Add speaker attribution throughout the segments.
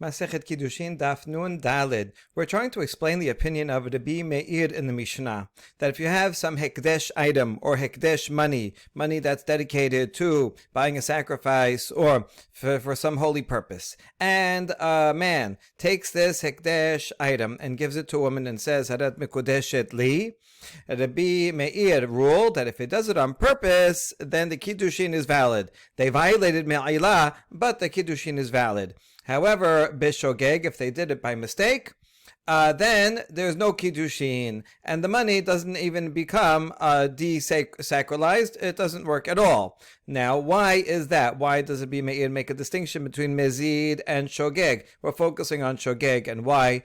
Speaker 1: Masechet Kiddushin Daf Nun Dalid. We're trying to explain the opinion of Rabbi Meir in the Mishnah that if you have some hekdesh item or hekdesh money that's dedicated to buying a sacrifice or for some holy purpose, and a man takes this hekdesh item and gives it to a woman and says, Harat mikudeshet li, Rabbi Meir ruled that if he does it on purpose, then the Kiddushin is valid. They violated Me'ilah, but the Kiddushin is valid. However, bishogeg, if they did it by mistake, then there's no Kiddushin, and the money doesn't even become desacralized. It doesn't work at all. Now, why is that? Why does it make a distinction between mezid and shogeg? We're focusing on shogeg and why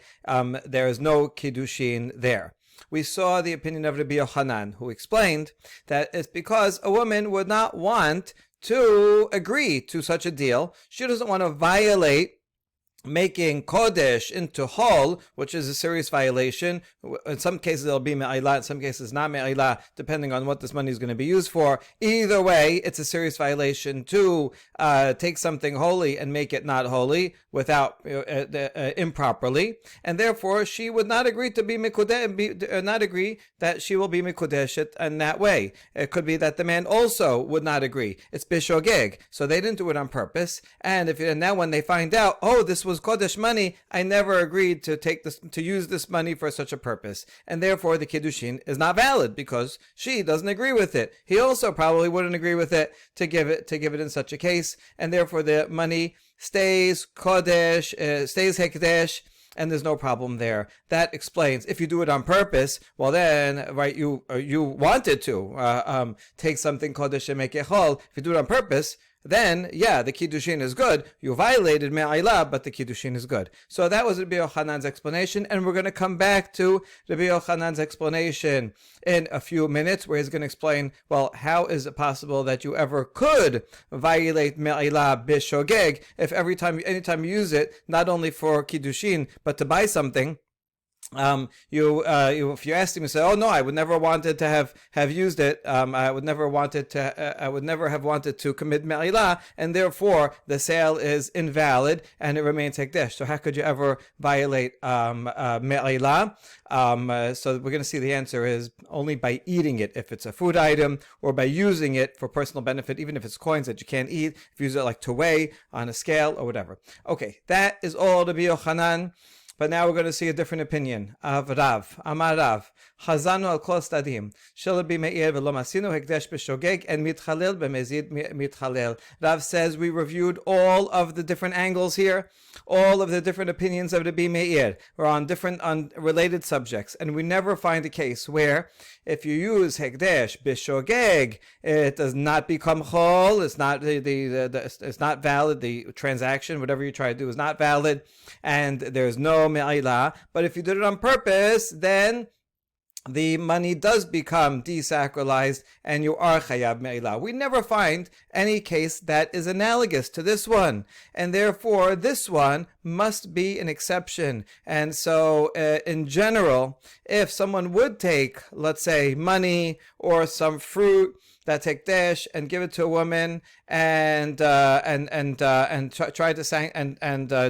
Speaker 1: there is no Kiddushin there. We saw the opinion of Rabbi Yochanan, who explained that it's because a woman would not want to agree to such a deal. She doesn't want to violate making kodesh into hol, which is a serious violation. In some cases it'll be me'ilah, in some cases not me'ilah, depending on what this money is going to be used for. Either way, it's a serious violation to take something holy and make it not holy without improperly, and therefore she would not agree to be not agree that she will be mikudeshet in that way. It could be that the man also would not agree. It's bishogeg, so they didn't do it on purpose. And now when they find out, oh, this was kodesh money, I never agreed to use this money for such a purpose, and therefore the kiddushin is not valid because she doesn't agree with it. He also probably wouldn't agree with it to give it in such a case, and therefore the money stays kodesh, stays hekdesh, and there's no problem there. That explains. If you do it on purpose, well then, right, you wanted to take something kodesh and make it chol. If you do it on purpose, then, yeah, the Kiddushin is good. You violated Me'ilah, but the Kiddushin is good. So that was Rabbi Yochanan's explanation, and we're going to come back to Rabbi Yochanan's explanation in a few minutes, where he's going to explain, well, how is it possible that you ever could violate Me'ilah bishogeg if anytime you use it, not only for Kiddushin, but to buy something, if you asked him, you say, "Oh no, I would never wanted to have used it. I would never have wanted to commit me'ilah, and therefore the sale is invalid and it remains hekdesh. So how could you ever violate me'ilah?" So we're going to see the answer is only by eating it, if it's a food item, or by using it for personal benefit, even if it's coins that you can't eat. If you use it like to weigh on a scale or whatever. Okay, that is all Rabbi Yochanan. But now we're going to see a different opinion of Rav. Amar Rav, Chazanu al kol stadim, shel Rabbi Meir v'lo masinu hekdesh b'shogeg and mitchalel b'mezid mitchalel. Rav says we reviewed all of the different angles here, all of the different opinions of Rabbi Meir. We're on related subjects, and we never find a case where if you use hekdesh b'shogeg, it does not become chol. It's not it's not valid. The transaction, whatever you try to do, is not valid, and there's no me'ilah. But if you did it on purpose, then the money does become desacralized and you are chayav me'ilah. We never find any case that is analogous to this one, and therefore this one must be an exception. And so in general, if someone would take, let's say, money or some fruit that's hekdesh and give it to a woman and try to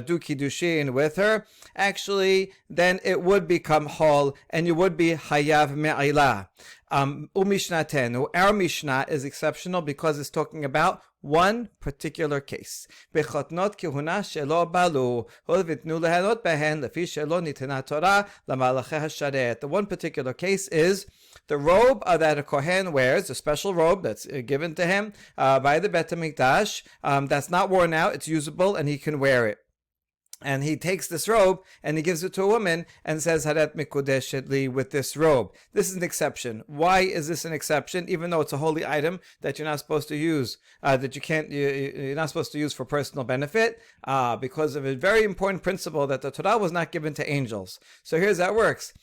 Speaker 1: do kiddushin with her, actually then it would become hol and you would be hayav me'ilah. Umishnatenu, our Mishnah is exceptional because it's talking about one particular case. Bechotnot kehuna shelo balu, vitnu lehanot behen lefi shelo nitena Torah lamalachei hasharet. The one particular case is the robe that a Kohen wears, a special robe that's given to him by the Bet HaMikdash, that's not worn out, it's usable, and he can wear it. And he takes this robe and he gives it to a woman and says, Harat mikudeshet li, with this robe. This is an exception. Why is this an exception? Even though it's a holy item that you're not supposed to use, you're not supposed to use for personal benefit, because of a very important principle that the Torah was not given to angels. So here's how it works.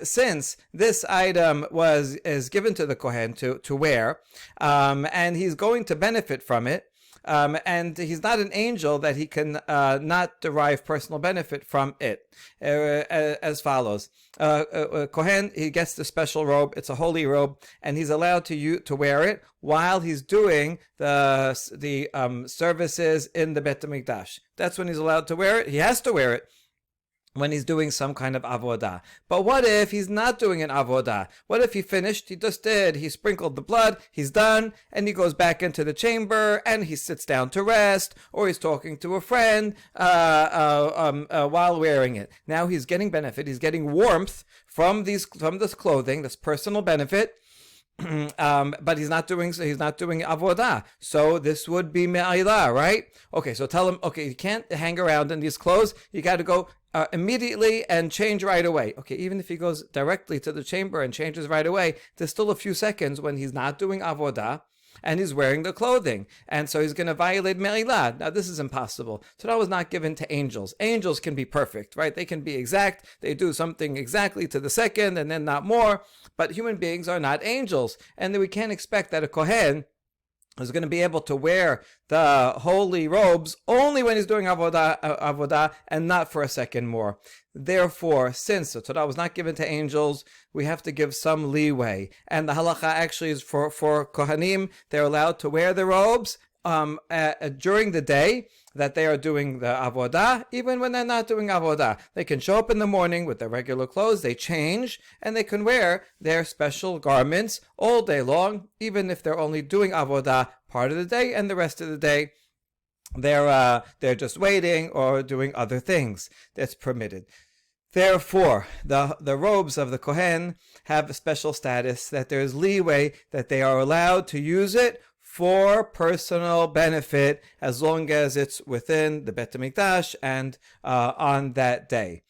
Speaker 1: Since this item is given to the Kohen to wear, and he's going to benefit from it, and he's not an angel that he can not derive personal benefit from it. As follows: Kohen, he gets the special robe. It's a holy robe, and he's allowed to wear it while he's doing the services in the Bet HaMikdash. That's when he's allowed to wear it. He has to wear it when he's doing some kind of avodah. But what if he's not doing an avodah? What if he finished? He just did. He sprinkled the blood. He's done. And he goes back into the chamber and he sits down to rest, or he's talking to a friend while wearing it. Now he's getting benefit. He's getting warmth from this clothing, this personal benefit. But he's not doing avodah, so this would be me'ila, right? Okay, so tell him, okay, you can't hang around in these clothes. You got to go immediately and change right away. Okay, even if he goes directly to the chamber and changes right away, there's still a few seconds when he's not doing avodah and he's wearing the clothing, and so he's going to violate me'ilah. Now this is impossible. Torah was not given to angels. Angels can be perfect, right? They can be exact. They do something exactly to the second and then not more. But human beings are not angels, and we can't expect that a Kohen is going to be able to wear the holy robes only when he's doing avodah and not for a second more. Therefore, since the Torah was not given to angels, we have to give some leeway. And the halacha actually is for Kohanim. They're allowed to wear the robes during the day that they are doing the avodah, even when they're not doing avodah. They can show up in the morning with their regular clothes, they change, and they can wear their special garments all day long, even if they're only doing avodah part of the day, and the rest of the day they're just waiting or doing other things. That's permitted. Therefore, the robes of the Kohen have a special status that there is leeway that they are allowed to use it for personal benefit as long as it's within the Bet HaMikdash and on that day.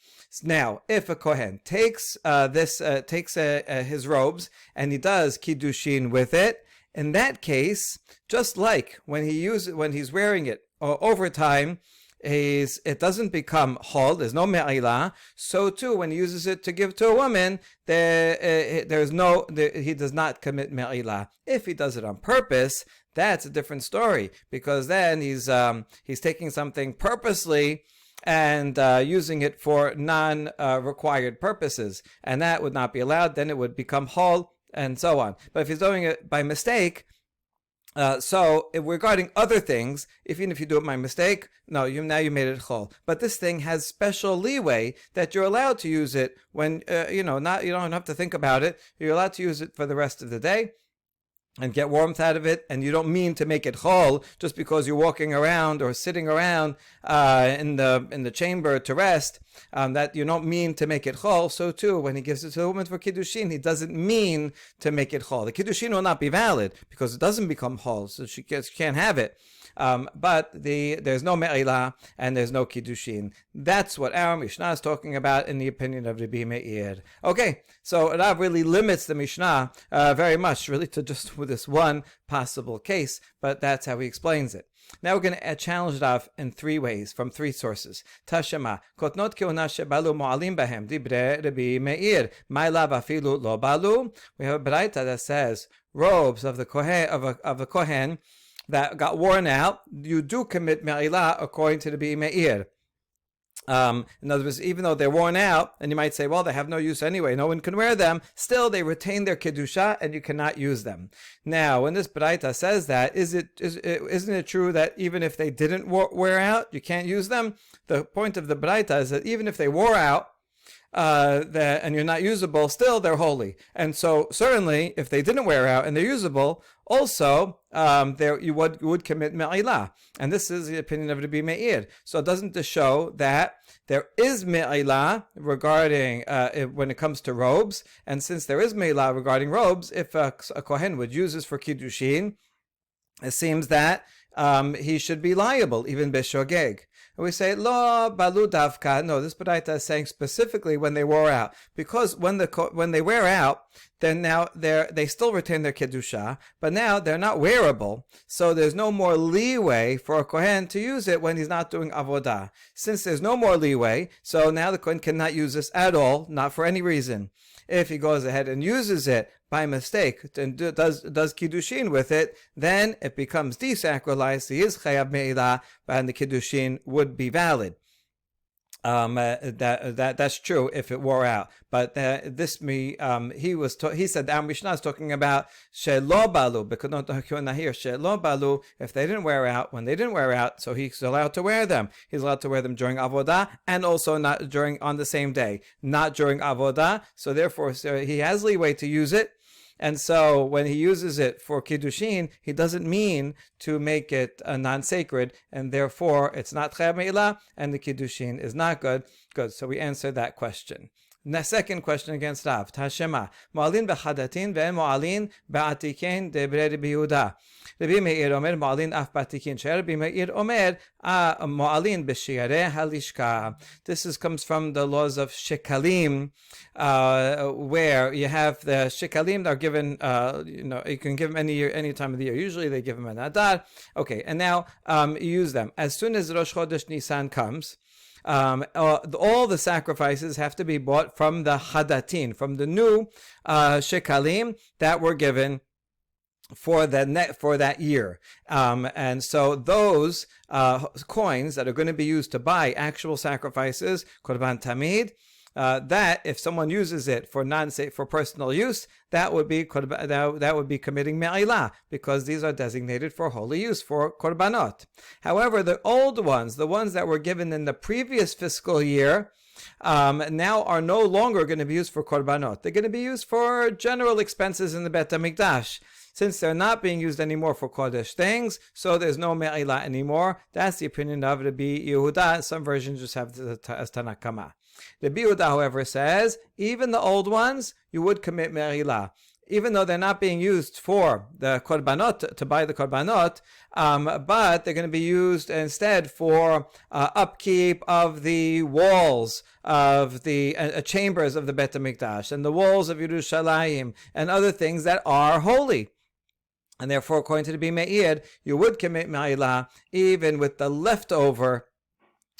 Speaker 1: Now, if a Kohen takes his robes and he does Kiddushin with it, in that case, just like when he's wearing it over time, it doesn't become chol, there's no me'ilah. So too, when he uses it to give to a woman, he does not commit me'ilah. If he does it on purpose, that's a different story, because then he's taking something purposely and using it for non-required purposes, and that would not be allowed. Then it would become chol, and so on. But if he's doing it by mistake, regarding other things, even if you do it by mistake, no, now you made it chol. But this thing has special leeway that you're allowed to use it when you don't have to think about it. You're allowed to use it for the rest of the day and get warmth out of it, and you don't mean to make it chol just because you're walking around or sitting around in the chamber to rest. That you don't mean to make it chol. So too, when he gives it to the woman for kiddushin, he doesn't mean to make it chol. The kiddushin will not be valid because it doesn't become chol, so she can't have it. But there's no me'ilah and there's no kiddushin. That's what our Mishnah is talking about in the opinion of Rabbi Meir. Okay, so Rav really limits the Mishnah very much, really, to just with this one possible case, but that's how he explains it. Now we're going to challenge Rav in three ways, from three sources. Tashema, kotnot keuna shebalu mo'alim bahem, dibre Rabbi Meir, ma'lav afilu lo balu. We have a braita that says robes of the Kohen that got worn out, you do commit me'ilah according to the Rabbi Meir. In other words, even though they're worn out, and you might say, well, they have no use anyway, no one can wear them, still they retain their kedusha and you cannot use them. Now, when this braita says that, isn't it true that even if they didn't wear out, you can't use them? The point of the braita is that even if they wore out, and you're not usable, still they're holy. And so certainly if they didn't wear out and they're usable, also you would commit me'ilah. And this is the opinion of Rabbi Meir. So it doesn't just show that there is me'ilah regarding when it comes to robes. And since there is me'ilah regarding robes, if a Kohen would use this for kiddushin, it seems that he should be liable, even b'shogeg. And we say, lo balu davka. No, this braita is saying specifically when they wore out, because when they wear out, then now they still retain their kedusha, but now they're not wearable. So there's no more leeway for a kohen to use it when he's not doing avodah. Since there's no more leeway, so now the kohen cannot use this at all, not for any reason. If he goes ahead and uses it by mistake and does Kiddushin with it, then it becomes desacralized. He is chayav me'ilah, and the Kiddushin would be valid. That's true if it wore out, but he said our Mishnah is talking about shelo balu shelo balu, if they didn't wear out, when they didn't wear out, so he's allowed to wear them. He's allowed to wear them during avodah and also not on the same day, not during avodah. So therefore, he has leeway to use it. And so when he uses it for Kiddushin, he doesn't mean to make it non-sacred, and therefore it's not Chayav Me'ilah, and the Kiddushin is not good. Good, so we answered that question. The second question against Rav, Tashema, Mo'alin b'chadatin ve'en mo'alin ba'atiken debre Rabbi Yehuda. Rabbi Meir omer mo'alin af ba'atikin. Rabbi Meir omer mo'alin b'shiyarei halishka. This comes from the laws of shekalim, where you have the shekalim that are given, you can give them any time of the year. Usually they give them an Adar. Okay, and now you use them. As soon as Rosh Chodesh Nisan comes, all the sacrifices have to be bought from the hadatin, from the new shekalim that were given for that year, and so those coins that are going to be used to buy actual sacrifices, korban tamid, that if someone uses it for personal use, that would be committing me'ilah, because these are designated for holy use, for korbanot. However, the old ones, the ones that were given in the previous fiscal year, now are no longer going to be used for korbanot. They're going to be used for general expenses in the Bet HaMikdash. Since they're not being used anymore for Kodesh things, so there's no me'ilah anymore. That's the opinion of Rabbi Yehuda. Some versions just have as Tanakama. Rabbi Yehuda, however, says even the old ones, you would commit me'ilah, even though they're not being used for the korbanot, to buy the korbanot, but they're going to be used instead for upkeep of the walls of the chambers of the Bet HaMikdash and the walls of Yerushalayim and other things that are holy. And therefore, according to the Rabbi Meir, you would commit me'ilah even with the leftover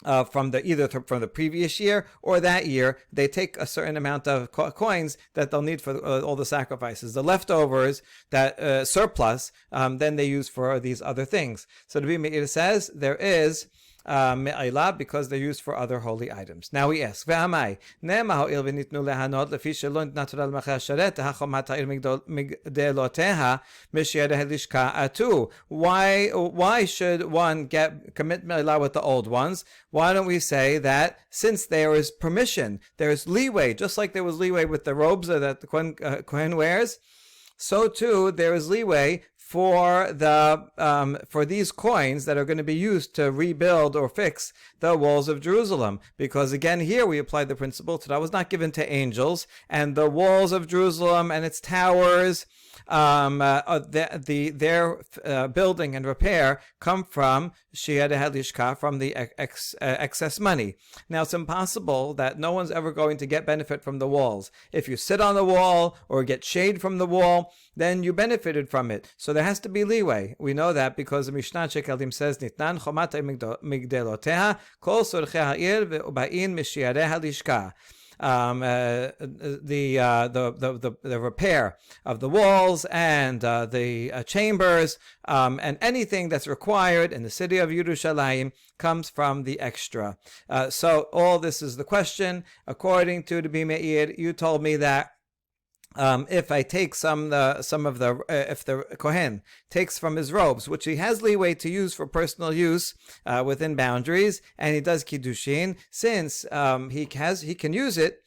Speaker 1: from the previous year or that year. They take a certain amount of coins that they'll need for all the sacrifices. The leftovers, that surplus, then they use for these other things. So the Rabbi Meir says there is me'ilah because they're used for other holy items. Now we ask, why should one commit me'ilah with the old ones? Why don't we say that since there is permission, there is leeway, just like there was leeway with the robes that the Kohen wears, so too there is leeway for these coins that are going to be used to rebuild or fix the walls of Jerusalem. Because again, here we apply the principle that was not given to angels, and the walls of Jerusalem and its towers, their building and repair come from Shiyad Halishka, from the excess money. Now, it's impossible that no one's ever going to get benefit from the walls. If you sit on the wall or get shade from the wall, then you benefited from it. So there has to be leeway. We know that because the Mishnah Shekalim says, "Nitnan chomata migdeloteha kol sorchei ha'ir ve'uba'in mishiyadei halishka." The repair of the walls and the chambers and anything that's required in the city of Yerushalayim comes from the extra. So all this is the question. According to the Rabbi Meir, you told me that if I take if the Kohen takes from his robes, which he has leeway to use for personal use within boundaries, and he does Kiddushin, since he can use it,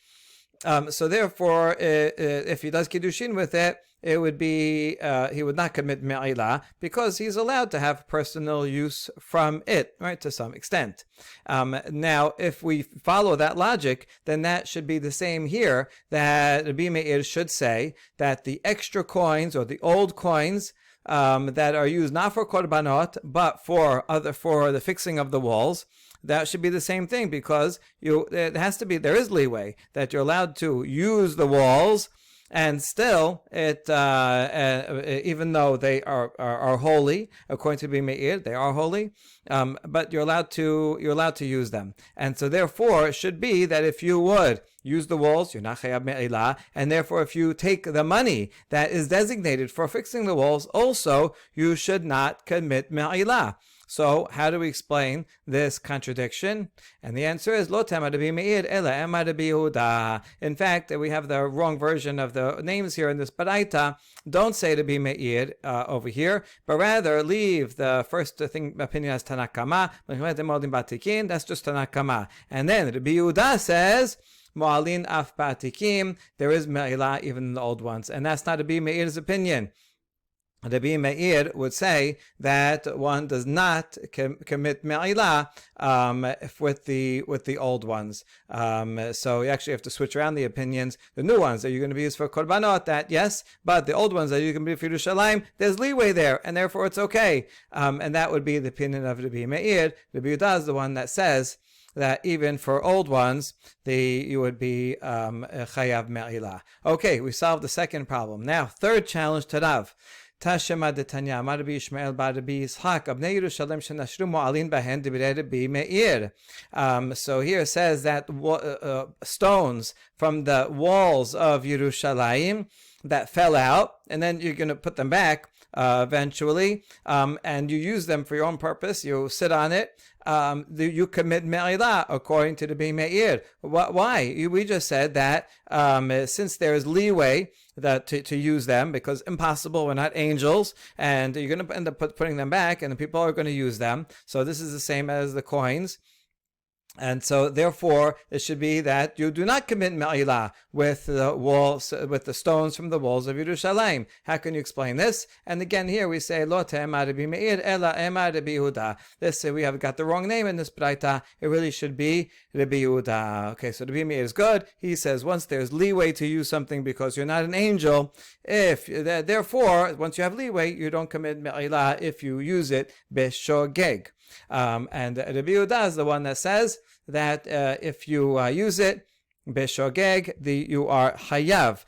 Speaker 1: so therefore, if he does Kiddushin with it, it would be, he would not commit me'ilah, because he's allowed to have personal use from it, right, to some extent. Now, if we follow that logic, then that should be the same here, that Rabbi Meir should say that the extra coins, or the old coins, that are used not for korbanot, but for the fixing of the walls, that should be the same thing, because there is leeway that you're allowed to use the walls and still, even though they are holy, according to Rabbi Meir, they are holy, but you're allowed to use them. And so therefore, it should be that if you would use the walls, you're not chayav me'ilah, and therefore if you take the money that is designated for fixing the walls, also you should not commit me'ilah. So how do we explain this contradiction? And the answer is Lo tema Rabbi Meir ela ema Rabbi Yehuda. In fact, we have the wrong version of the names here in this baraita. Don't say Rabbi Meir over here, but rather leave the first opinion as Tanakama. That's just Tanakama. And then Rabbi Yehuda says Mo'alin af ba'atikim. There is me'ilah even in the old ones, and that's not Rabbi Meir's opinion. Rabbi Meir would say that one does not commit me'ilah with the old ones. So you actually have to switch around the opinions. The new ones, are you going to be used for korbanot? That yes, but the old ones that you can be for Yerushalayim, there's leeway there, and therefore it's okay. And that would be the opinion of Rabbi Meir. Rabbi Yehuda is the one that says that even for old ones, you would be chayav me'ilah. Okay, we solved the second problem. Now, third challenge to Rav. Tashema detanya, Amar Rabbi Yishmael bar Rabbi Yitzchak, Abnei Yerushalem shenashru mo'alin bahen divrei Rabbi Meir. So here it says that stones from the walls of Yerushalayim that fell out, and then you're going to put them back eventually, and you use them for your own purpose. You sit on it. You commit me'ilah according to the Rabbi Meir. Why? We just said that since there is leeway to use them, because impossible, we're not angels, and you're going to end up putting them back, and the people are going to use them. So this is the same as the coins. And so, therefore, it should be that you do not commit me'ilah with the walls, with the stones from the walls of Yerushalayim. How can you explain this? And again, here we say Lo te'ema Rabbi Meir ela ema Rabbi Yehuda. This we have got the wrong name in this braita. It really should be Rabbi Yehuda. Okay, so Rabbi Meir is good. He says once there's leeway to use something because you're not an angel, therefore once you have leeway, you don't commit me'ilah if you use it b'shogeg. And Rabbi Yehuda is the one that says that if you use it b'shogeg, you are hayav.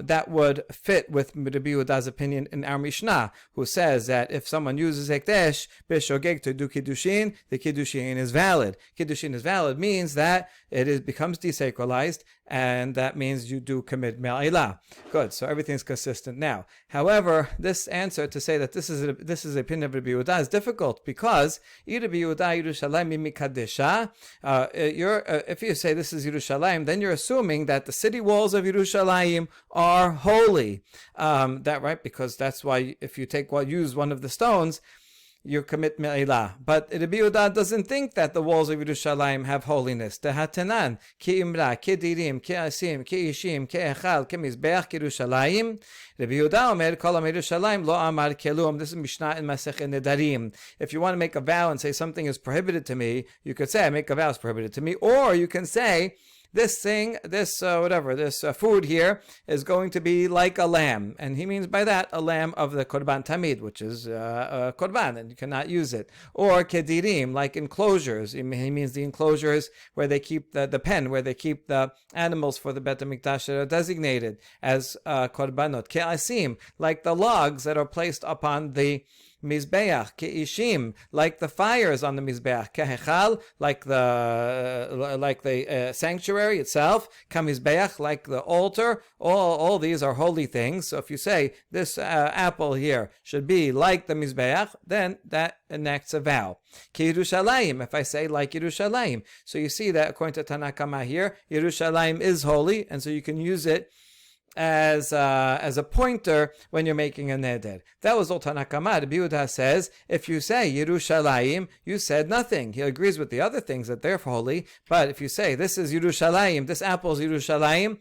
Speaker 1: That would fit with Rabbi Yehuda's opinion in our Mishnah, who says that if someone uses hekdesh b'shogeg to do Kiddushin, the Kiddushin is valid. Kiddushin is valid means that it becomes desacralized, and that means you do commit me'ilah. Good, so everything's consistent now. However, this answer to say that this is the opinion of Rabbi Yehuda is difficult, because Rabbi Yehuda Yerushalayim mikadesha. If you say this is Yerushalayim, then you're assuming that the city walls of Yerushalayim are holy. That right? Because that's why if you use one of the stones, you commit me'ilah. But Rabbi Yehuda doesn't think that the walls of Yerushalayim have holiness. Tehatanan, ki imra, ki dirim, ki asim, ki ishim, ki echal, ki mizbeach, ki Yerushalayim. Rabbi Yehuda omer, kol am Yerushalayim, lo amar kelum. This is Mishnah in Masechet Nedarim. If you want to make a vow and say something is prohibited to me, you could say, I make a vow is prohibited to me. Or you can say, this food here is going to be like a lamb. And he means by that a lamb of the Korban Tamid, which is Korban, and you cannot use it. Or Kedirim, like enclosures. He means the enclosures where they keep the pen, where they keep the animals for the Bet HaMikdash that are designated as Korbanot. Ke'asim, like the logs that are placed upon the Mizbeach, ke'ishim, like the fires on the Mizbeach, kehechal, like the sanctuary itself, kamizbeach, like the altar. All these are holy things. So if you say this apple here should be like the Mizbeach, then that enacts a vow. Ki Yerushalayim, if I say like Yerushalayim. So you see that according to Tanakama here, Yerushalayim is holy, and so you can use it as a pointer when you're making a neder. That was all Tanakama. Rabbi Yehuda says, if you say Yerushalayim, you said nothing. He agrees with the other things that they're holy, but if you say this is Yerushalayim, this apple is Yerushalayim,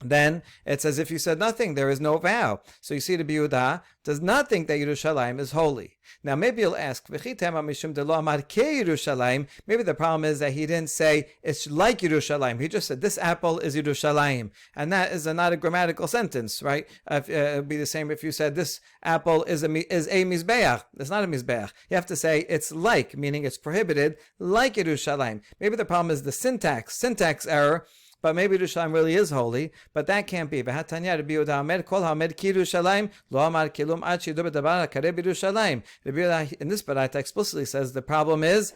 Speaker 1: then it's as if you said nothing. There is no vow. So you see, Rabbi Yehuda does not think that Yerushalayim is holy. Now maybe you'll ask, maybe the problem is that he didn't say it's like Yerushalayim. He just said this apple is Yerushalayim, and that is not a grammatical sentence, right? It would be the same if you said this apple is a mizbeach. It's not a mizbeach. You have to say it's like, meaning it's prohibited, like Yerushalayim. Maybe the problem is the syntax error. but maybe Yerushalayim really is holy, but that can't be. V'hatanya Rabbi Yehuda Omer, Kol haomed Kiddushalayim, lo amar kilum ad shidu b'davar hakareh b'Yerushalayim. Rabbi Yehuda in this baraita explicitly says the problem is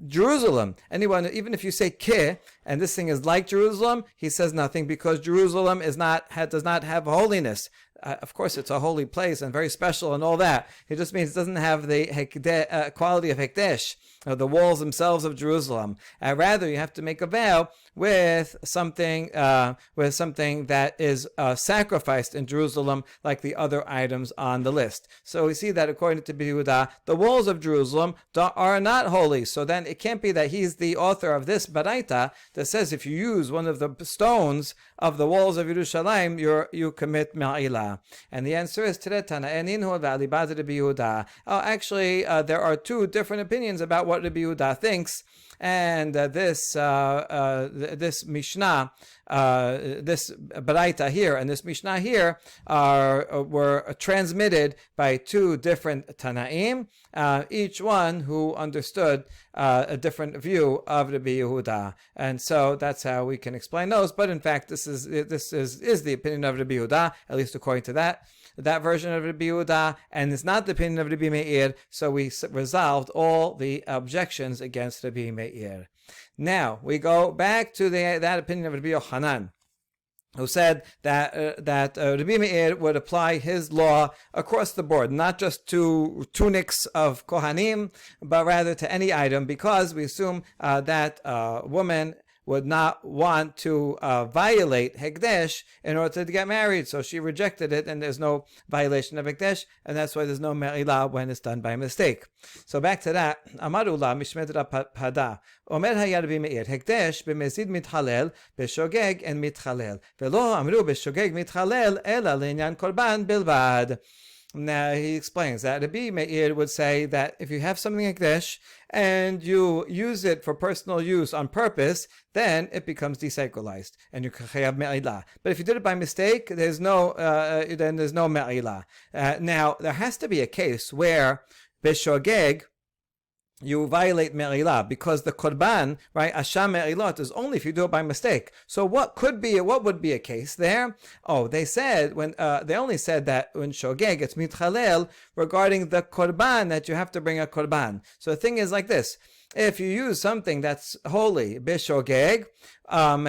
Speaker 1: Jerusalem. Anyone, even if you say Ki, and this thing is like Jerusalem, he says nothing because Jerusalem does not have holiness. Of course, it's a holy place and very special and all that. It just means it doesn't have the quality of Hekdesh, the walls themselves of Jerusalem. Rather, you have to make a vow with something that is sacrificed in Jerusalem, like the other items on the list. So we see that according to Yehuda, the walls of Jerusalem are not holy. So then it can't be that he's the author of this baraita that says if you use one of the stones of the walls of Yerushalayim, you commit me'ilah. And the answer is actually, there are two different opinions about what Rabbi Yehuda thinks, and this Mishnah, this Baraita here and this Mishnah here were transmitted by two different Tanaim, each one who understood a different view of Rabbi Yehuda, and so that's how we can explain those. But in fact, this is the opinion of Rabbi Yehuda, at least according to that version of Rabbi Yehuda, and it's not the opinion of Rabbi Meir. So we resolved all the objections against Rabbi Meir. Now we go back to that opinion of Rabbi Yochanan, who said that Rabbi Meir would apply his law across the board, not just to tunics of Kohanim, but rather to any item, because we assume that a woman would not want to violate Hekdesh in order to get married. So she rejected it, and there's no violation of Hekdesh, and that's why there's no Me'ilah when it's done by mistake. So back to that. Amarullah mishmet pada. Omer haya Rabbi Meir, Hekdesh b'mezid mithalel, b'shogeg and mithalel. Velo amru b'shogeg mithalel, ela le'inyan korban bilvad. Now he explains that Rabbi Meir would say that if you have something like this and you use it for personal use on purpose, then it becomes desacralized and you chayav me'ilah. But if you did it by mistake, there's no me'ilah. Now there has to be a case where b'shogeg you violate me'ilah, because the korban, right, asham me'ilot, is only if you do it by mistake. So what would be a case there? Oh, they only said that when shogeg, it's mitchalel regarding the korban, that you have to bring a korban. So the thing is like this: if you use something that's holy, bishogeg, and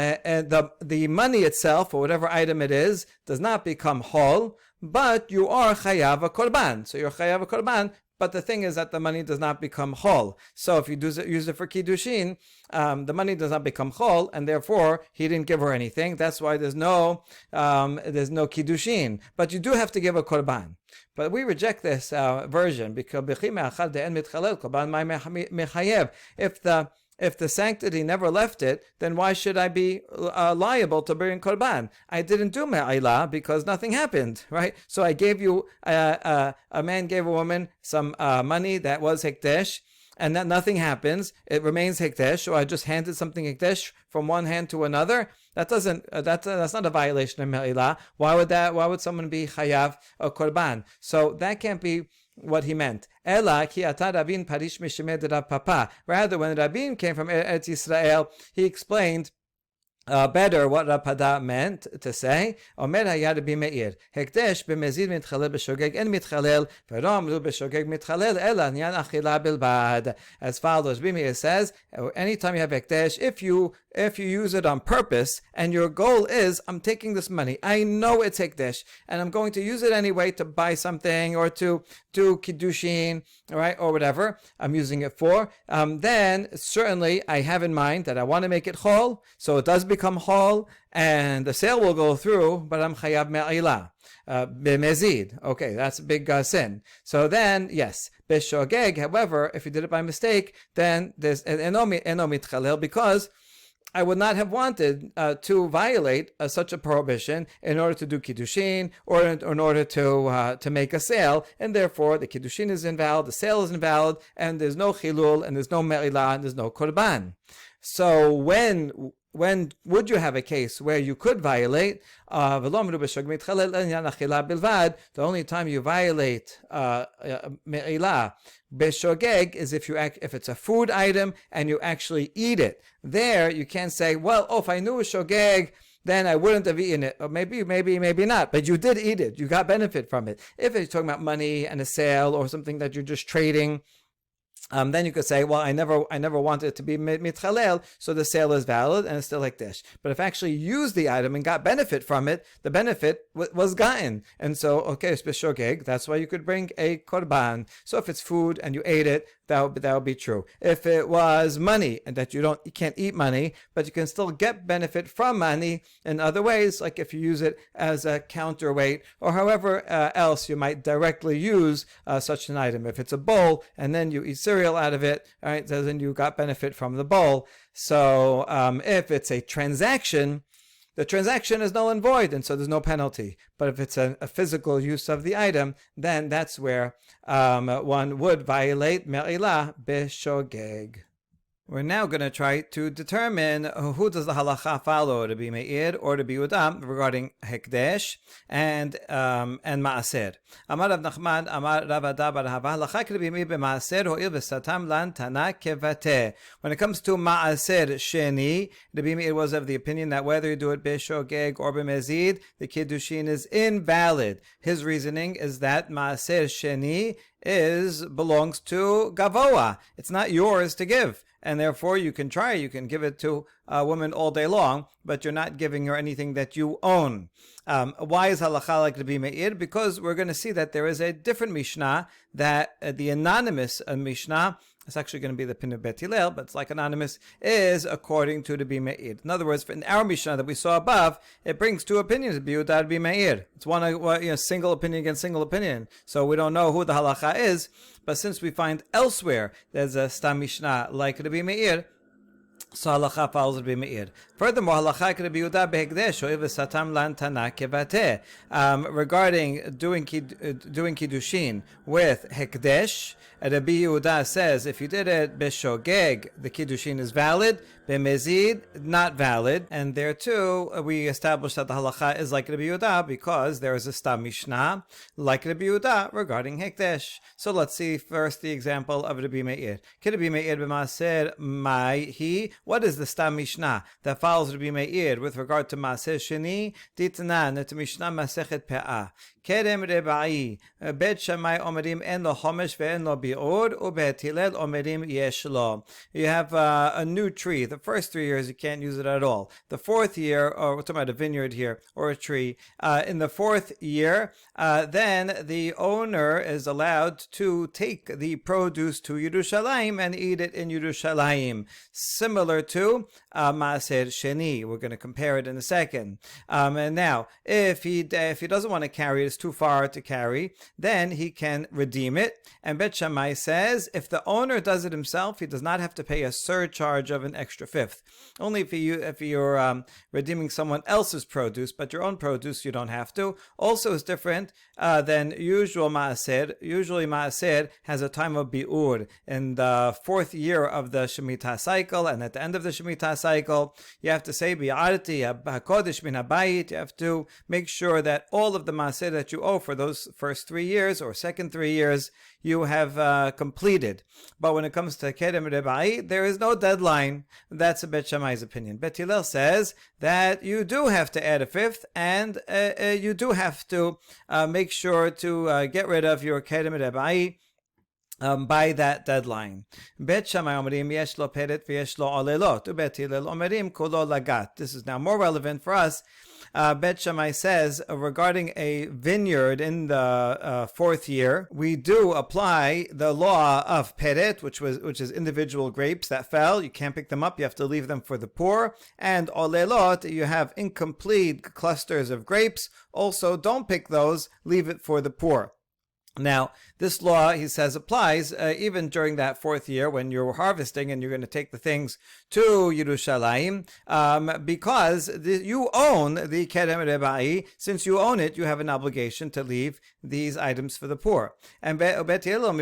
Speaker 1: the money itself, or whatever item it is, does not become hol, but you are chayav a korban. So you're chayav a korban, but the thing is that the money does not become chol. So if you use it for Kiddushin, the money does not become chol, and therefore he didn't give her anything. That's why there's no Kiddushin. But you do have to give a korban. But we reject this version because if the sanctity never left it, then why should I be liable to bring korban? I didn't do me'ilah because nothing happened, right? So I gave you, a man gave a woman some money that was hekdesh, and that nothing happens. It remains hekdesh, or I just handed something hekdesh from one hand to another. That's not a violation of me'ilah. Why would someone be chayav a korban? So that can't be what he meant. Ela ki ata Rabin parish mishemed Rav Papa. Rather, when Rabin came from Eretz Yisrael, he explained better what Rav Pada meant to say. Omer haya Rabbi Meir, Hekdesh b'mezid mitchalel b'shogeg en mitchalel, v'rom lu b'shogeg mitchalel ela nyan achila bilbad. As follows, Rabbi Meir says, anytime you have Hekdesh, if you use it on purpose, and your goal is, I'm taking this money, I know it's Hekdesh, and I'm going to use it anyway to buy something, or to do Kiddushin, right, or whatever I'm using it for, then certainly I have in mind that I want to make it chol, so it does become chol, and the sale will go through, but I'm chayav me'ilah. B'mezid. Okay, that's a big sin. So then, yes, b'shogeg, however, if you did it by mistake, then there's eno mitchalel, because I would not have wanted to violate such a prohibition in order to do Kiddushin, or in order to make a sale, and therefore the Kiddushin is invalid, the sale is invalid, and there's no chilul, and there's no me'ilah, and there's no korban. So when when would you have a case where you could violate? The only time you violate me'ilah beshogeg is if it's a food item and you actually eat it. There you can't say, well, if I knew a shogeg, then I wouldn't have eaten it. Or maybe not. But you did eat it. You got benefit from it. If it's talking about money and a sale or something that you're just trading, then you could say, well, I never wanted it to be mitchalel, so the sale is valid and it's still like this. But if I actually used the item and got benefit from it, the benefit was gotten. And so, okay, it's b'shogeg, that's why you could bring a korban. So if it's food and you ate it, that would be true. If it was money and that you can't eat money, but you can still get benefit from money in other ways, like if you use it as a counterweight or however else you might directly use such an item. If it's a bowl and then you eat cereal out of it, all right, then you got benefit from the bowl. So if it's a transaction, the transaction is null and void, and so there's no penalty. But if it's a physical use of the item, then that's where one would violate me'ilah b'shogeg. We're now going to try to determine who does the halacha follow, to be Meir or to be Udam, regarding Hekdesh and Maaser. Amar Rav Nachman, Amar Rav Ada bar Hava, halacha to be Meir b'Maaser ho'il v'satam lan tana kevate. When it comes to Maaser Sheni, the Meir was of the opinion that whether you do it b'Shogeg or b'Mezid, the Kiddushin is invalid. His reasoning is that Maaser Sheni belongs to Gavoa. It's not yours to give. And therefore you can give it to a woman all day long, but you're not giving her anything that you own. Why is halacha like to be me'ir? Because we're going to see that there is a different Mishnah, that the anonymous Mishnah, it's actually going to be the Pin of Bet Hillel, but it's like anonymous, is according to the Bimeir. In other words, in our Mishnah that we saw above, it brings two opinions, Biudad Bimeir. It's one single opinion against single opinion. So we don't know who the halacha is, but since we find elsewhere there's a Stam Mishnah like the Bimeir, so halacha follows the Bimeir. Furthermore, halacha could be Yehuda behekdesh or satam lan tana kevate. Regarding doing kiddushin with hekdesh, Rabbi Yehuda says if you did it b'shogeg, the kiddushin is valid. B'mezid, not valid. And there too, we established that the halacha is like Rabbi Yehuda because there is a Stam Mishnah like Rabbi Yehuda regarding hekdesh. So let's see first the example of Rabbi Meir. Rabbi Meir b'maser ma'hi. What is the Stam Mishnah that follows Rabbi Meir with regard to Maaser Sheni? Ditnan et Mishnah Masechet Pe'ah. Kerem Rebai, Bet Shammai Omerim en lo chomesh ve'en lo bi'ur, u'Beit Hillel Omerim yesh lo. You have a new tree. The first 3 years you can't use it at all. The fourth year, or we're talking about a vineyard here, or a tree, in the fourth year, then the owner is allowed to take the produce to Yerushalayim and eat it in Yerushalayim. Similar to Maaser Sheni. We're going to compare it in a second. And now, if he doesn't want to carry it, it's too far to carry, then he can redeem it. And Bet Shammai says if the owner does it himself, he does not have to pay a surcharge of an extra fifth. Only if you're redeeming someone else's produce, but your own produce you don't have to. Also is different than usual maaser. Usually maaser has a time of bi'ur. In the fourth year of the Shemitah cycle, and at the end of the Shemitah cycle, you have to say bi'arti hakodesh min habayit. You have to make sure that all of the maaser that you owe for those first 3 years or second 3 years, you have completed. But when it comes to Kerem Rebai, there is no deadline. That's a Bet Shammai's opinion. Bet Hillel says that you do have to add a fifth, and you do have to make sure to get rid of your Kerem Rebai by that deadline. Bet Shammai omerim yesh lo peret v'yesh lo olelot. Ubet Hillel omerim kulo lagat. This is now more relevant for us. Bet Shammai says regarding a vineyard in the fourth year, we do apply the law of peret, which is individual grapes that fell. You can't pick them up; you have to leave them for the poor. And olelot, you have incomplete clusters of grapes. Also, don't pick those; leave it for the poor. Now, this law, he says, applies even during that fourth year when you're harvesting and you're going to take the things to Yerushalayim, because you own the Kerem Rebai. Since you own it, you have an obligation to leave these items for the poor. And Bet Hillel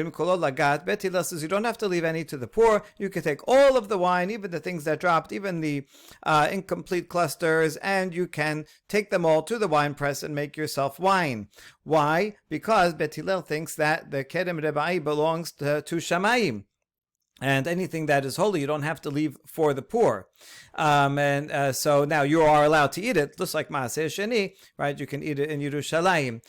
Speaker 1: says you don't have to leave any to the poor. You can take all of the wine, even the things that dropped, even the incomplete clusters, and you can take them all to the wine press and make yourself wine. Why? Because Bet Hillel thinks that the Kerem Rebai belongs to Shamayim. And anything that is holy, you don't have to leave for the poor. So now you are allowed to eat it, just like Maaseh Sheni, right? You can eat it in Yerushalayim.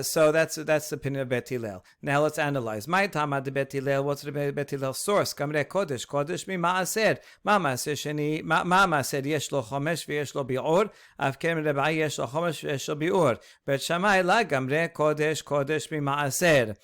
Speaker 1: So that's the opinion of Bet Hillel. Now let's analyze. My Tama de Bet Hillel, what's the Bet Hillel source? Kamre Kodesh mi Maaser. Ma Maaseh Sheni, Ma Maaser yesh lo chomesh v'yesh lo bi'ur. Av Kerem Rebai yesh lo chomesh v'yesh lo bi'ur. Bet Shammai la Kamre Kodesh mi Maaser.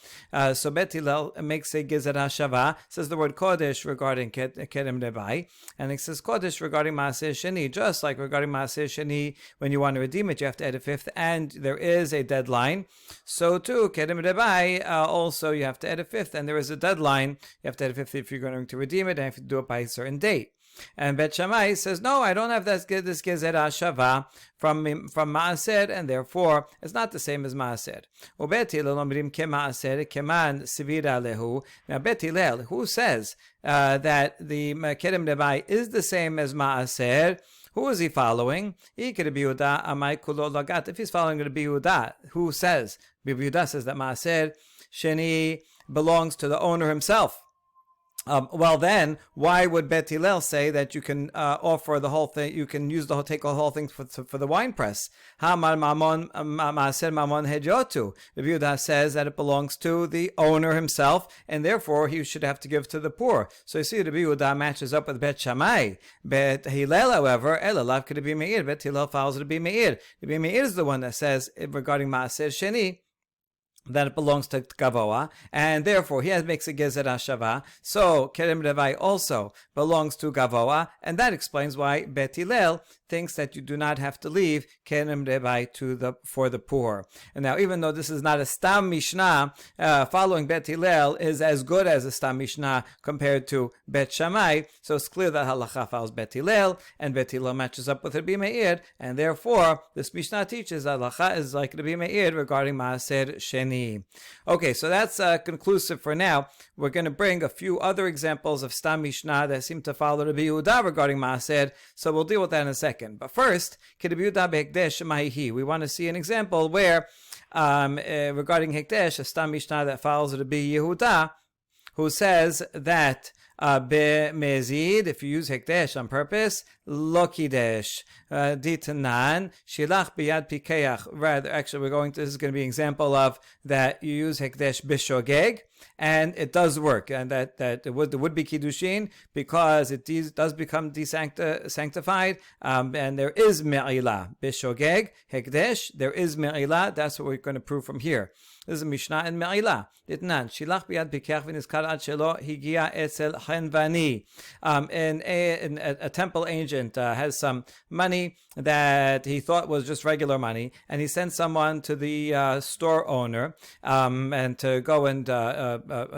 Speaker 1: So Bet Hillel makes a Gezer HaShava, says the word Kodesh regarding Kerem Rebai, and it says Kodesh regarding Maaseh Sheni. Just like regarding Maaseh Sheni, when you want to redeem it, you have to add a fifth, and there is a deadline. So too, Kerem Rebai, also you have to add a fifth, and there is a deadline. You have to add a fifth if you're going to redeem it, and if you do it by a certain date. And Bet Shammai says, no, I don't have this Gezer HaShava from Maaser, and therefore it's not the same as Maaser. Bet Hillel omrim ke Maaser keman sivira lehu. Now Bet Hillel, who says that the Kerem Rebai is the same as Maaser, who is he following? If he's following Rabbi Yehuda, who says, Rabbi Yehuda says that Maaser Sheni belongs to the owner himself. Well then, why would Bet Hillel say that you can offer the whole thing, you can use take the whole thing for the wine press? Hamar mamon maaser mamon hedyotu. Rabbi Yehuda says that it belongs to the owner himself, and therefore he should have to give to the poor. So you see, Rabbi Yehuda matches up with Bet Shammai. Bet Hillel, however, elalav could be Meir. Bet Hillel follows Rabbi Meir. Rabbi Meir is the one that says regarding maaser sheni that it belongs to Gavoa, and therefore he makes a Gezer HaShava. So Kerem Rebai also belongs to Gavoa, and that explains why Bet Hillel thinks that you do not have to leave Kerem Rebai for the poor. And now, even though this is not a Stam Mishnah, following Bet Hillel is as good as a Stam Mishnah compared to Bet Shammai, so it's clear that Halacha follows Bet Hillel, and Bet Hillel matches up with Rabbi Meir, and therefore this Mishnah teaches that Halacha is like Rabbi Meir regarding Maaser Sheni. Okay, so that's conclusive for now. We're going to bring a few other examples of Stam Mishnah that seem to follow Rabbi Yehuda regarding Maaser, so we'll deal with that in a second. But first, Rabbi Yehuda beHekdesh Mahihi. We want to see an example where, regarding Hekdesh, a Stam Mishnah that follows Rabbi Yehuda, who says that Mezid, if you use Hekdesh on purpose, Lo Kidesh. Ditanan, Shilach Biyad Pikeach. Rather, actually, this is going to be an example of that you use Hekdesh Bishogeg, and it does work, and that it would be Kiddushin, because it does become sanctified, and there is Me'ilah. Bishogeg, Hekdesh, there is Me'ilah. That's what we're going to prove from here. This is a Mishnah in Me'ilah. Ditnan, Shilach Biyad Pikeach v'nizkar ad shelo higia etzel chenvani. A temple agent has some money that he thought was just regular money, and he sent someone to the store owner and to go and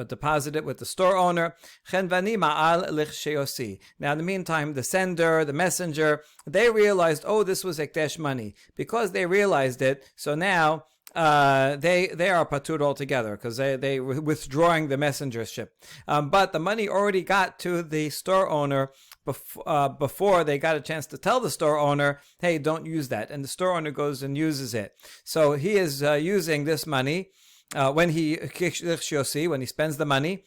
Speaker 1: deposit it with the store owner. Chenvani ma'al lichsheyosi. Now, in the meantime, the messenger, they realized, oh, this was Hekdesh money. Because they realized it, so now they are patur altogether, because they were withdrawing the messengership. But the money already got to the store owner before they got a chance to tell the store owner, hey, don't use that. And the store owner goes and uses it. So he is using this money when he spends the money.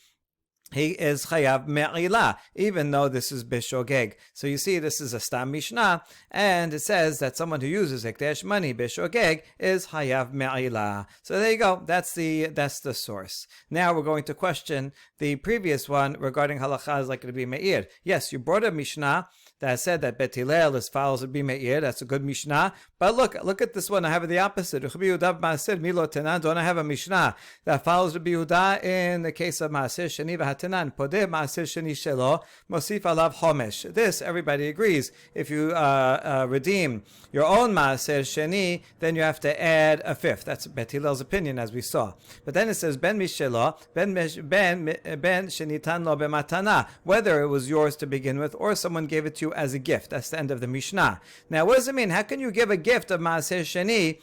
Speaker 1: He is chayav me'ilah, even though this is bishogeg. So you see, this is a Stam Mishnah, and it says that someone who uses Hekdesh money, bishogeg, is chayav me'ilah. So there you go. That's the source. Now we're going to question the previous one regarding halacha is like to be me'ir. Yes, you brought a Mishnah that said that Bet Hillel is follows Rabbi Meir. That's a good Mishnah. But look at this one. I have the opposite. Rabbi Yehuda Maaser Milo Tenan. Don't I have a Mishnah that follows Rabbi Yehuda in the case of Maaser Sheni v'Hatenan? Podeh Maaser Sheni Shelo Mosif Alav Homesh. This everybody agrees. If you redeem your own Maaser Sheni, then you have to add a fifth. That's Bet Hillel's opinion, as we saw. But then it says Ben Mishelo Ben Shenitan Lo B'Matana. Whether it was yours to begin with or someone gave it to you as a gift. That's the end of the Mishnah. Now, what does it mean? How can you give a gift of Maaser Sheni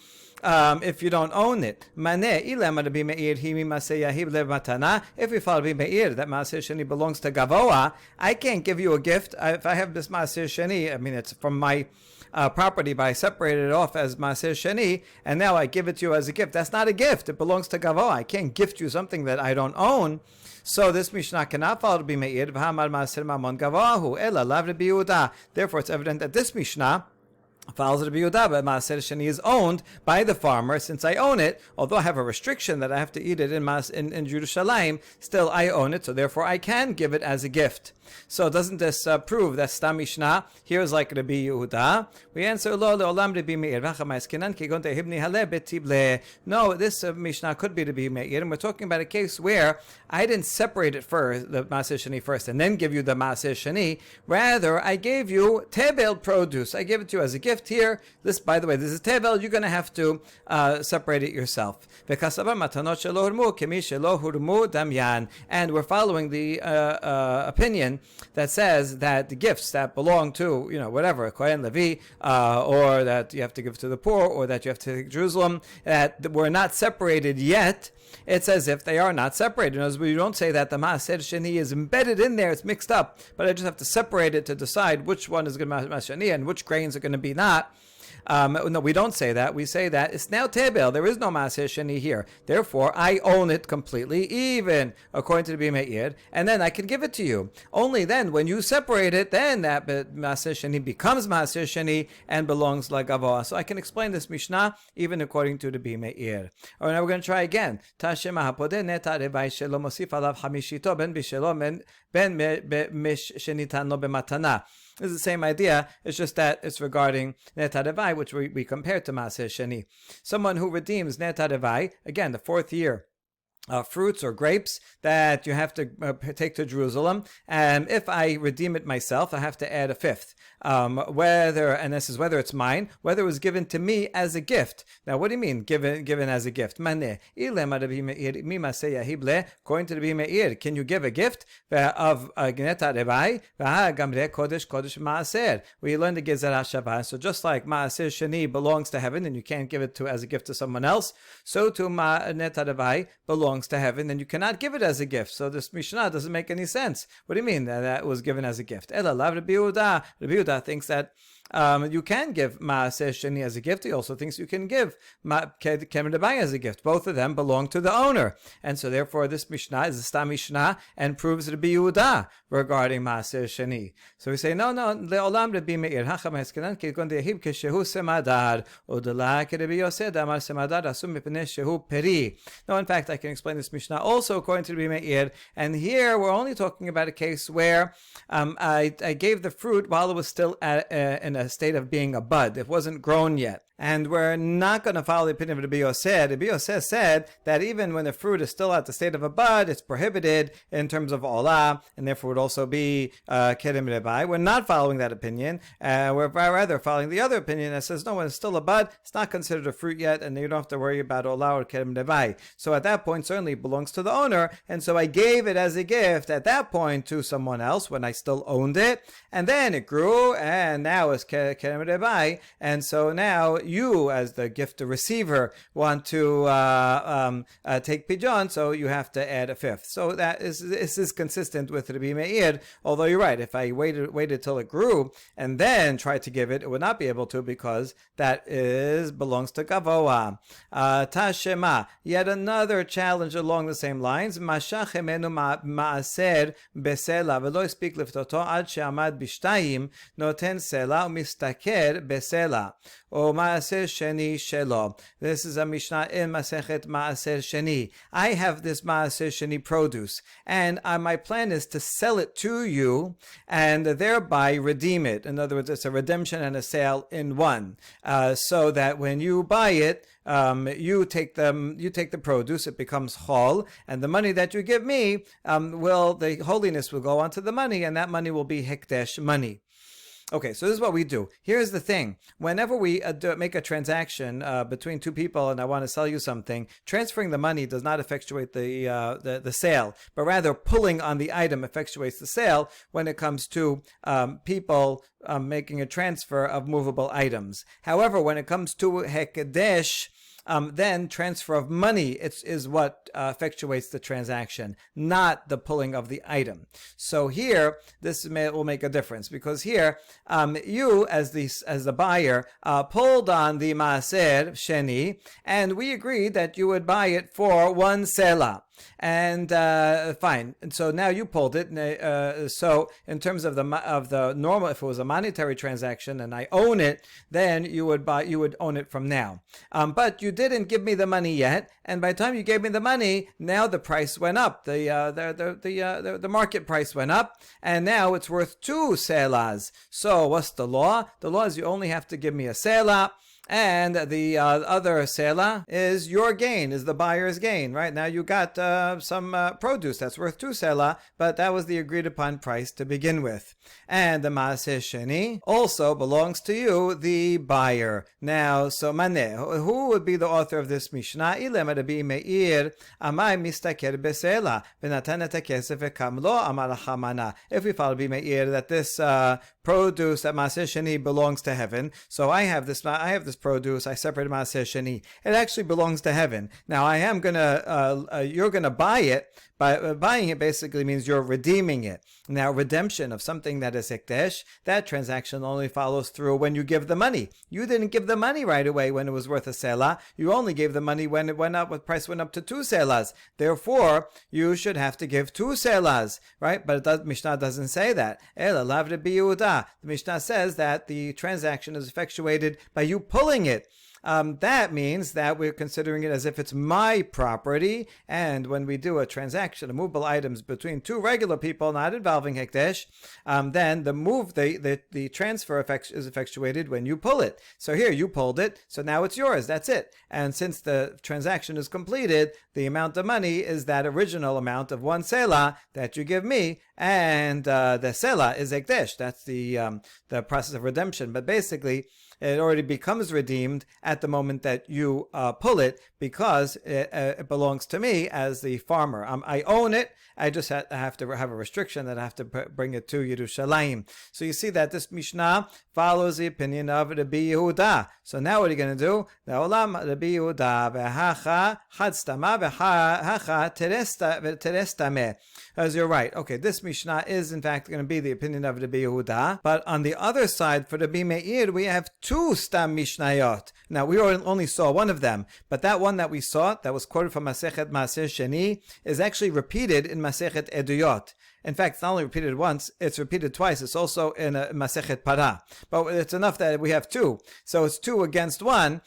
Speaker 1: if you don't own it? If we follow Rabbi Meir, that Maaser Sheni belongs to Gavoa, I can't give you a gift. If I have this Maaser Sheni, I mean, it's from my property, but I separated it off as Maaser Sheni, and now I give it to you as a gift. That's not a gift. It belongs to Gavoa. I can't gift you something that I don't own. So this Mishnah cannot follow Rabbi Meir. Therefore, it's evident that this Mishnah follows Rabbi Yehuda, but Maaser Sheni is owned by the farmer. Since I own it, although I have a restriction that I have to eat it in Jerusalem, still I own it, so therefore I can give it as a gift. So doesn't this prove that Stam Mishnah here is like Rabbi Yehuda? We answer, Lo le'olam Rabbi Meir. No, this Mishnah could be Rabbi Meir, and we're talking about a case where I didn't separate it first, the Maaser Sheni first, and then give you the Maaser Sheni. Rather, I gave you tebel produce. I gave it to you as a gift here. This, by the way, this is tebel. You're going to have to separate it yourself. And we're following the opinion that says that the gifts that belong to, whatever, a Kohen Levi, or that you have to give to the poor, or that you have to take Jerusalem, that were not separated yet, it's as if they are not separated. As we don't say that the Maaser Sheni is embedded in there, it's mixed up, but I just have to separate it to decide which one is going to be Maaser Sheni and which grains are going to be not. No, we don't say that. We say that it's now tebel. There is no Maaser Sheni here. Therefore, I own it completely, even according to the Rabbi Meir, and then I can give it to you. Only then, when you separate it, then that Maaser Sheni becomes Maaser Sheni and belongs like Gavoa. So I can explain this Mishnah even according to the Rabbi Meir. All right, now we're going to try again. Tashema hapodeh neta revai shelo mosif alav hamishito ben bishelo ben mish shenitan lo b'matana. This is the same idea. It's just that it's regarding Neta Devai, which we compare to Maaser Sheni. Someone who redeems Neta Devai, again, the fourth year, fruits or grapes that you have to take to Jerusalem. And if I redeem it myself, I have to add a fifth. Whether it's mine, whether it was given to me as a gift. Now, what do you mean given as a gift? According to the Rabbi Meir, can you give a gift of Gneta Revai? We learned the Gezer HaShavah. So just like Maaser Sheni belongs to heaven and you can't give it as a gift to someone else, so too Gneta Revai belongs to heaven and you cannot give it as a gift. So this Mishnah doesn't make any sense. What do you mean that was given as a gift? Ela lav Rabbi Yehuda. Rabbi Yehuda thinks that you can give Maaser Sheni as a gift. He also thinks you can give Kemer Debai as a gift. Both of them belong to the owner. And so therefore this Mishnah is a Stam Mishnah and proves Rabbi Yehuda regarding Maaser Sheni. So we say, no, Le'olam Rabbi Meir, Hacham Heskenan, Kekon Dehib Keshehu Semadar, Odala Kerebi Yoseh, Damar Semadar, Asum Mipnei Shehu Peri. No, in fact, I can explain this Mishnah also according to Rabbi Meir. And here we're only talking about a case where I gave the fruit while it was still in a state of being a bud. It wasn't grown yet. And we're not going to follow the opinion of Rabbi Yoseh. Rabbi Yoseh said that even when the fruit is still at the state of a bud, it's prohibited in terms of olah, and therefore would also be kerem rebai. We're not following that opinion. We're rather following the other opinion that says, no, when it's still a bud, it's not considered a fruit yet, and you don't have to worry about olah or kerem rebai. So at that point, certainly it belongs to the owner, and so I gave it as a gift at that point to someone else when I still owned it, and then it grew, and now it's kerem rebai, and so now you, as the gift receiver, want to take pigeon, so you have to add a fifth. So this is consistent with Rabbi Meir, although you're right, if I waited till it grew and then tried to give it, it would not be able to because that belongs to Gavoa. Tashema, yet another challenge along the same lines. Mashach emenu maaser besela velo speak liftoto ad she'amad bishtayim noten sela umistaker besela. Or Maaser Sheni Shelo. This is a Mishnah in Masechet Maaser Sheni. I have this Maaser Sheni produce, and my plan is to sell it to you and thereby redeem it. In other words, it's a redemption and a sale in one, so that when you buy it, you take the produce, it becomes chol, and the money that you give me, the holiness will go onto the money, and that money will be hekdesh money. Okay, so this is what we do. Here's the thing. Whenever we make a transaction between two people and I want to sell you something, transferring the money does not effectuate the sale, but rather pulling on the item effectuates the sale when it comes to people making a transfer of movable items. However, when it comes to hekdesh, then transfer of money is what effectuates the transaction, not the pulling of the item. So here, this will make a difference, because here, you as the buyer pulled on the maaser sheni, and we agreed that you would buy it for one selah. And fine. And so now you pulled it. So in terms of the normal, if it was a monetary transaction and I own it, then you would own it from now. But you didn't give me the money yet, and by the time you gave me the money, now the price went up. The market price went up, and now it's worth 2 selahs. So what's the law? The law is you only have to give me a selah. And the other selah is your gain, is the buyer's gain, right? Now you got some produce that's worth 2 selah, but that was the agreed upon price to begin with. And the maaser sheni also belongs to you, the buyer. Now, so maneh, who would be the author of this Mishnah? Ilem Rabbi Meir, amai mistaker beselah, v'natan et hakesef v'kam lo, amar chamana. If we follow Rabbi Meir that this produce, that maaser sheni belongs to heaven, so I have this produce, I separated maaser sheni. It actually belongs to heaven. Now I am you're gonna buy it. Buying it basically means you're redeeming it. Now, redemption of something that is hekdesh, that transaction only follows through when you give the money. You didn't give the money right away when it was worth a selah. You only gave the money when it went up, when the price went up to 2 selahs. Therefore, you should have to give 2 selahs, right? But Mishnah doesn't say that. Ela lav Rabbi Yehuda. The Mishnah says that the transaction is effectuated by you pulling it. That means that we're considering it as if it's my property, and when we do a transaction of movable items between 2 regular people not involving hekdesh, then the transfer is effectuated when you pull it. So here you pulled it, so now it's yours. That's it. And since the transaction is completed, the amount of money is that original amount of 1 selah that you give me, and the selah is hekdesh. That's the process of redemption. But basically, it already becomes redeemed at the moment that you pull it, because it belongs to me as the farmer. I own it. I just have to have a restriction that I have to bring it to Yerushalayim. So you see that this Mishnah follows the opinion of Rabbi Yehuda. So now what are you going to do? Le'olam Rabbi Yehuda v'hacha chadstama v'hacha terestame. As you're right. Okay, this Mishnah is in fact going to be the opinion of Rabbi Yehuda. But on the other side, for Rabbi Meir, we have 2 stam Mishnayot. Now, we only saw one of them, but that one that we saw, that was quoted from Masechet Maaser Sheni, is actually repeated in Masechet Eduyot. In fact, it's not only repeated once, it's repeated twice. It's also in Masechet Para. But it's enough that we have 2. So it's 2 against 1.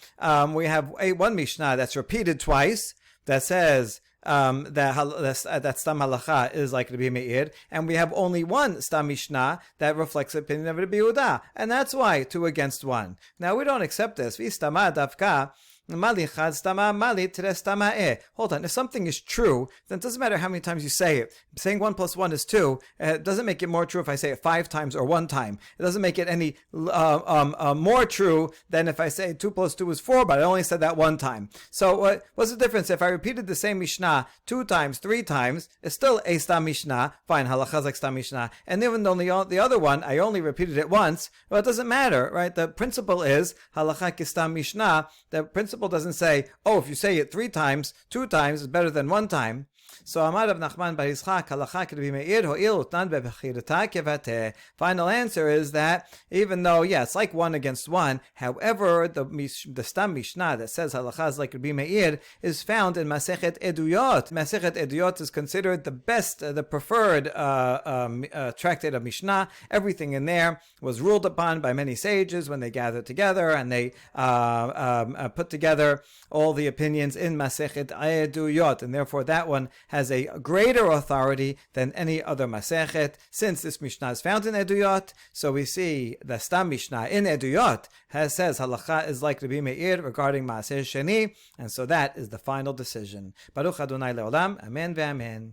Speaker 1: We have one Mishnah that's repeated twice, that says that stam halacha is like Rabbi Meir, and we have only one stam mishnah that reflects the opinion of Rabbi Yehuda, and that's why 2 against 1. Now we don't accept this. V'istama davka mali chad stama mali tres stama. Hold on. If something is true, then it doesn't matter how many times you say it. Saying 1 plus 1 is 2. It doesn't make it more true if I say it 5 times or 1 time. It doesn't make it any more true than if I say 2 plus 2 is 4, but I only said that 1 time. So what's the difference? If I repeated the same mishnah 2 times, 3 times, it's still a stam mishnah. Fine, halachas like stam mishnah. And even though the other one, I only repeated it once, well, it doesn't matter, right? The principle is halacha ki stam mishnah. The principle doesn't say, oh, if you say it 3 times, 2 times is better than 1 time. So Amar Rav Nachman bar Yitzchak halacha k'Rabbi Meir ho'il utnan bebechirata kevateh. Final answer is that even though it's like 1 against 1, however the Stam Mishnah that says halacha is like Rabbi Meir is found in Masechet Eduyot. Masechet Eduyot is considered the best, the preferred tractate of Mishnah. Everything in there was ruled upon by many sages when they gathered together and they put together all the opinions in Masechet Eduyot, and therefore that one has a greater authority than any other Masechet. Since this Mishnah is found in Eduyot, so we see the Stam Mishnah in Eduyot says halacha is like Rabbi Meir regarding Maaseh Sheni, and so that is the final decision. Baruch Adonai Leolam, Amen ve'Amen.